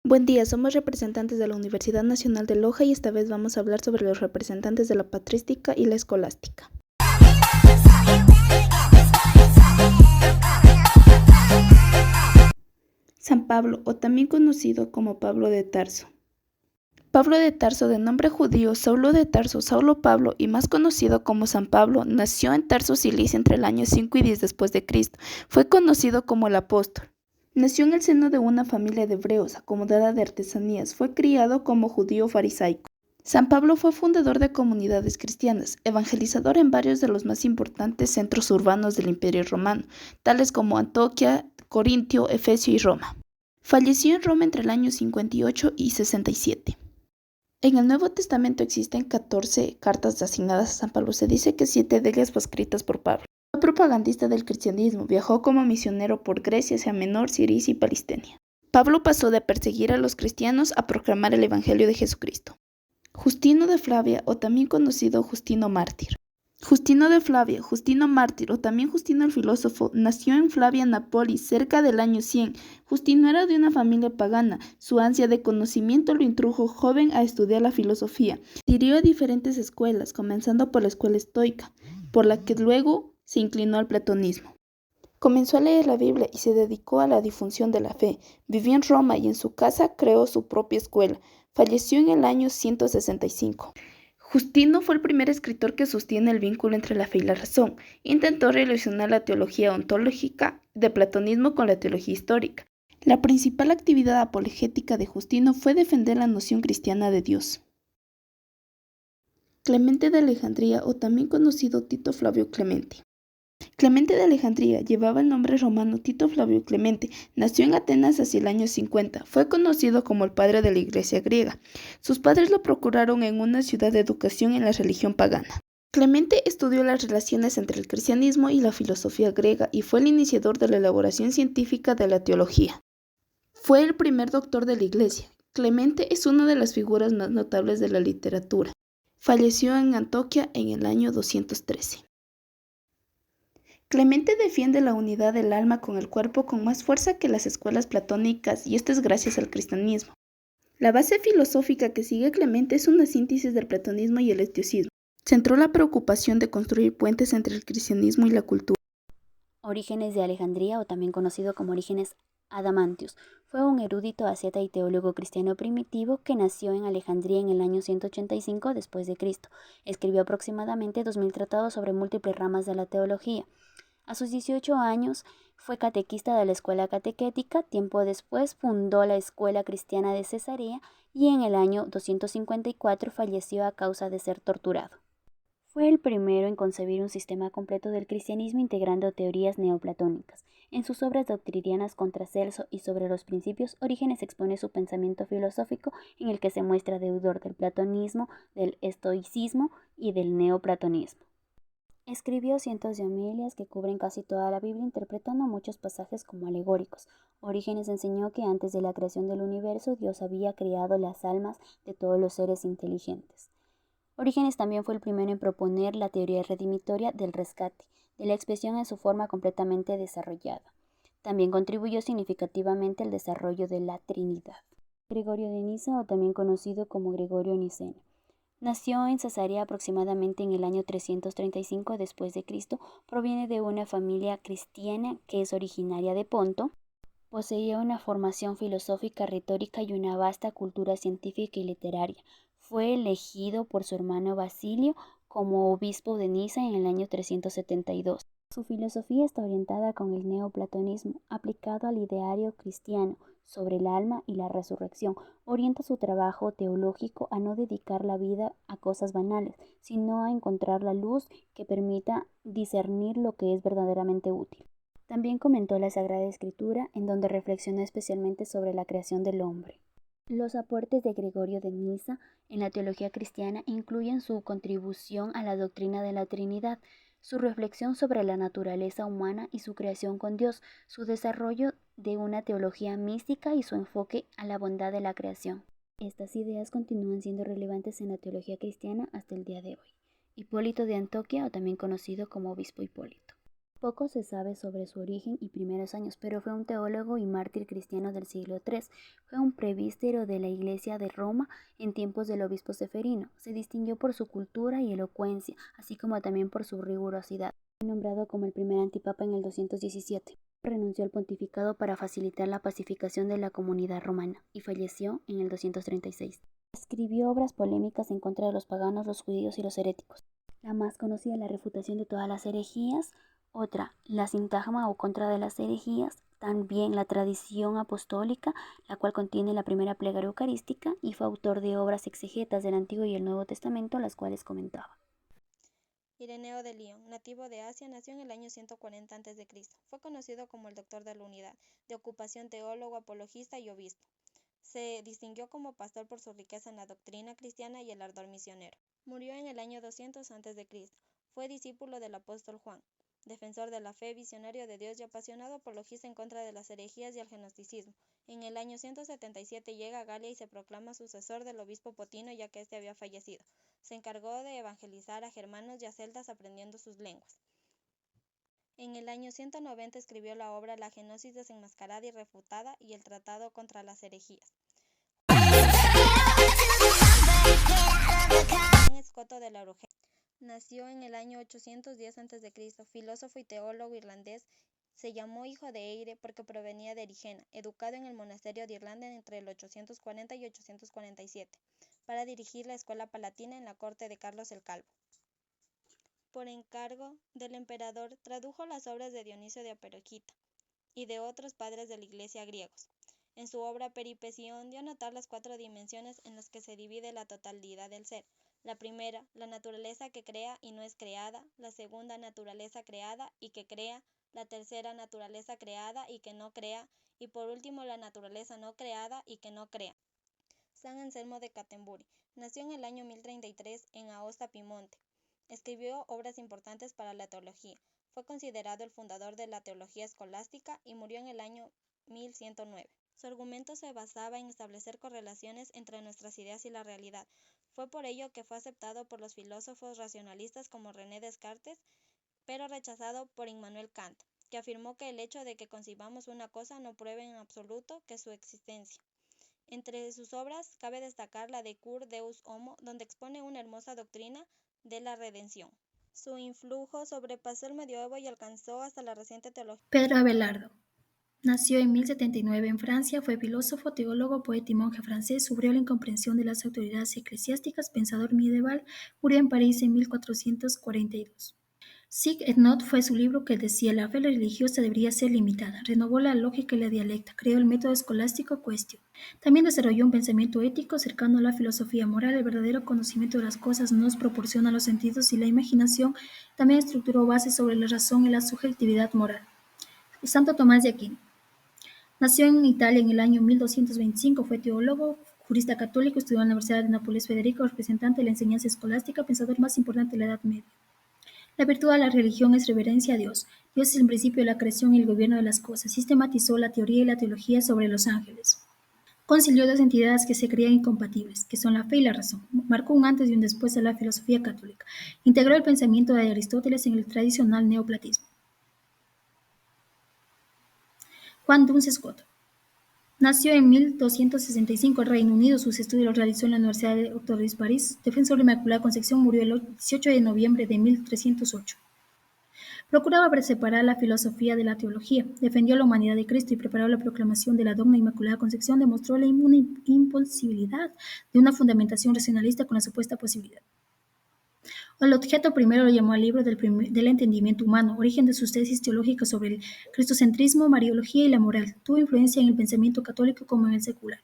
Buen día, somos representantes de la Universidad Nacional de Loja y esta vez vamos a hablar sobre los representantes de la patrística y la escolástica. San Pablo, o también conocido como Pablo de Tarso. Pablo de Tarso, de nombre judío Saulo de Tarso, Saulo Pablo, y más conocido como San Pablo, nació en Tarso, Cilicia entre el año 5 y 10 después de Cristo. Fue conocido como el apóstol. Nació en el seno de una familia de hebreos acomodada de artesanías. Fue criado como judío farisaico. San Pablo fue fundador de comunidades cristianas, evangelizador en varios de los más importantes centros urbanos del Imperio Romano, tales como Antioquía, Corintio, Efesio y Roma. Falleció en Roma entre el año 58 y 67. En el Nuevo Testamento existen 14 cartas asignadas a San Pablo. Se dice que 7 de ellas fueron escritas por Pablo. Fue propagandista del cristianismo, viajó como misionero por Grecia, Asia Menor, Siria y Palestina. Pablo pasó de perseguir a los cristianos a proclamar el Evangelio de Jesucristo. Justino de Flavia, o también conocido Justino Mártir. Justino de Flavia, Justino Mártir, o también Justino el filósofo, nació en Flavia, Nápoles, cerca del año 100. Justino era de una familia pagana. Su ansia de conocimiento lo introdujo joven a estudiar la filosofía. Dirigió a diferentes escuelas, comenzando por la escuela estoica, por la que luego se inclinó al platonismo. Comenzó a leer la Biblia y se dedicó a la difusión de la fe. Vivió en Roma y en su casa creó su propia escuela. Falleció en el año 165. Justino fue el primer escritor que sostiene el vínculo entre la fe y la razón. Intentó relacionar la teología ontológica del platonismo con la teología histórica. La principal actividad apologética de Justino fue defender la noción cristiana de Dios. Clemente de Alejandría, o también conocido Tito Flavio Clemente. Clemente de Alejandría llevaba el nombre romano Tito Flavio Clemente. Nació en Atenas hacia el año 50. Fue conocido como el padre de la iglesia griega. Sus padres lo procuraron en una ciudad de educación en la religión pagana. Clemente estudió las relaciones entre el cristianismo y la filosofía griega y fue el iniciador de la elaboración científica de la teología. Fue el primer doctor de la iglesia. Clemente es una de las figuras más notables de la literatura. Falleció en Antioquía en el año 213. Clemente defiende la unidad del alma con el cuerpo con más fuerza que las escuelas platónicas, y esto es gracias al cristianismo. La base filosófica que sigue Clemente es una síntesis del platonismo y el estoicismo. Centró la preocupación de construir puentes entre el cristianismo y la cultura. Orígenes de Alejandría, o también conocido como Orígenes Adamantius, fue un erudito asceta y teólogo cristiano primitivo que nació en Alejandría en el año 185 después de Cristo. Escribió aproximadamente 2000 tratados sobre múltiples ramas de la teología. A sus 18 años fue catequista de la escuela catequética. Tiempo después fundó la Escuela Cristiana de Cesarea y en el año 254 falleció a causa de ser torturado. Fue el primero en concebir un sistema completo del cristianismo integrando teorías neoplatónicas. En sus obras doctrinianas contra Celso y sobre los principios, Orígenes expone su pensamiento filosófico en el que se muestra deudor del platonismo, del estoicismo y del neoplatonismo. Escribió cientos de homilias que cubren casi toda la Biblia, interpretando muchos pasajes como alegóricos. Orígenes enseñó que antes de la creación del universo, Dios había creado las almas de todos los seres inteligentes. Orígenes también fue el primero en proponer la teoría redimitoria del rescate, de la expresión en su forma completamente desarrollada. También contribuyó significativamente al desarrollo de la Trinidad. Gregorio de Nisa, o también conocido como Gregorio Niceno. Nació en Cesarea aproximadamente en el año 335 después de Cristo. Proviene de una familia cristiana que es originaria de Ponto. Poseía una formación filosófica, retórica y una vasta cultura científica y literaria. Fue elegido por su hermano Basilio como obispo de Niza en el año 372. Su filosofía está orientada con el neoplatonismo, aplicado al ideario cristiano sobre el alma y la resurrección. Orienta su trabajo teológico a no dedicar la vida a cosas banales, sino a encontrar la luz que permita discernir lo que es verdaderamente útil. También comentó la Sagrada Escritura, en donde reflexionó especialmente sobre la creación del hombre. Los aportes de Gregorio de Nisa en la teología cristiana incluyen su contribución a la doctrina de la Trinidad, su reflexión sobre la naturaleza humana y su creación con Dios, su desarrollo de una teología mística y su enfoque a la bondad de la creación. Estas ideas continúan siendo relevantes en la teología cristiana hasta el día de hoy. Hipólito de Antioquía, o también conocido como Obispo Hipólito. Poco se sabe sobre su origen y primeros años, pero fue un teólogo y mártir cristiano del siglo III. Fue un presbítero de la Iglesia de Roma en tiempos del obispo Seferino. Se distinguió por su cultura y elocuencia, así como también por su rigurosidad. Fue nombrado como el primer antipapa en el 217. Renunció al pontificado para facilitar la pacificación de la comunidad romana y falleció en el 236. Escribió obras polémicas en contra de los paganos, los judíos y los heréticos. La más conocida es la refutación de todas las herejías. Otra, la sintagma o contra de las herejías, también la tradición apostólica, la cual contiene la primera plegaria eucarística, y fue autor de obras exegetas del Antiguo y el Nuevo Testamento, las cuales comentaba. Ireneo de Lyon, nativo de Asia, nació en el año 140 a.C. Fue conocido como el Doctor de la Unidad, de ocupación teólogo, apologista y obispo. Se distinguió como pastor por su riqueza en la doctrina cristiana y el ardor misionero. Murió en el año 200 a.C. Fue discípulo del apóstol Juan. Defensor de la fe, visionario de Dios y apasionado apologista en contra de las herejías y el gnosticismo. En el año 177 llega a Galia y se proclama sucesor del obispo Potino, ya que éste había fallecido. Se encargó de evangelizar a germanos y a celtas aprendiendo sus lenguas. En el año 190 escribió la obra La Gnosis desenmascarada y refutada y el Tratado contra las herejías. Juan Escoto de la Urgel nació en el año 810 a.C., filósofo y teólogo irlandés. Se llamó hijo de Eire porque provenía de Erigena, educado en el monasterio de Irlanda entre el 840 y 847, para dirigir la escuela palatina en la corte de Carlos el Calvo. Por encargo del emperador, tradujo las obras de Dionisio de Areópago y de otros padres de la Iglesia griegos. En su obra Peripecion dio a notar las 4 dimensiones en las que se divide la totalidad del ser. La primera, la naturaleza que crea y no es creada; la segunda, naturaleza creada y que crea; la tercera, naturaleza creada y que no crea; y por último, la naturaleza no creada y que no crea. San Anselmo de Canterbury nació en el año 1033 en Aosta, Piamonte. Escribió obras importantes para la teología. Fue considerado el fundador de la teología escolástica y murió en el año 1109. Su argumento se basaba en establecer correlaciones entre nuestras ideas y la realidad. Fue por ello que fue aceptado por los filósofos racionalistas como René Descartes, pero rechazado por Immanuel Kant, que afirmó que el hecho de que concibamos una cosa no prueba en absoluto que su existencia. Entre sus obras cabe destacar la de Cur Deus Homo, donde expone una hermosa doctrina de la redención. Su influjo sobrepasó el medioevo y alcanzó hasta la reciente teología. Pedro Abelardo nació en 1079 en Francia, fue filósofo, teólogo, poeta y monje francés, sufrió la incomprensión de las autoridades eclesiásticas, pensador medieval, murió en París en 1442. Sic et Nunc fue su libro que decía la fe religiosa debería ser limitada, renovó la lógica y la dialéctica, creó el método escolástico Quaestio. También desarrolló un pensamiento ético cercano a la filosofía moral. El verdadero conocimiento de las cosas nos proporciona los sentidos y la imaginación. También estructuró bases sobre la razón y la subjetividad moral. Santo Tomás de Aquino nació en Italia en el año 1225, fue teólogo, jurista católico, estudió en la Universidad de Nápoles. Federico, representante de la enseñanza escolástica, pensador más importante de la Edad Media. La virtud de la religión es reverencia a Dios. Dios es el principio de la creación y el gobierno de las cosas. Sistematizó la teoría y la teología sobre los ángeles. Concilió 2 entidades que se creían incompatibles, que son la fe y la razón. Marcó un antes y un después de la filosofía católica. Integró el pensamiento de Aristóteles en el tradicional neoplatismo. Juan Duns Scott nació en 1265 en Reino Unido. Sus estudios los realizó en la Universidad de Oxford, París. Defensor de la Inmaculada Concepción, murió el 18 de noviembre de 1308. Procuraba separar la filosofía de la teología, defendió la humanidad de Cristo y preparó la proclamación de la dogma Inmaculada Concepción. Demostró la imposibilidad de una fundamentación racionalista con la supuesta posibilidad. El objeto primero lo llamó al libro del entendimiento humano, origen de sus tesis teológicas sobre el cristocentrismo, Mariología y la moral. Tuvo influencia en el pensamiento católico como en el secular.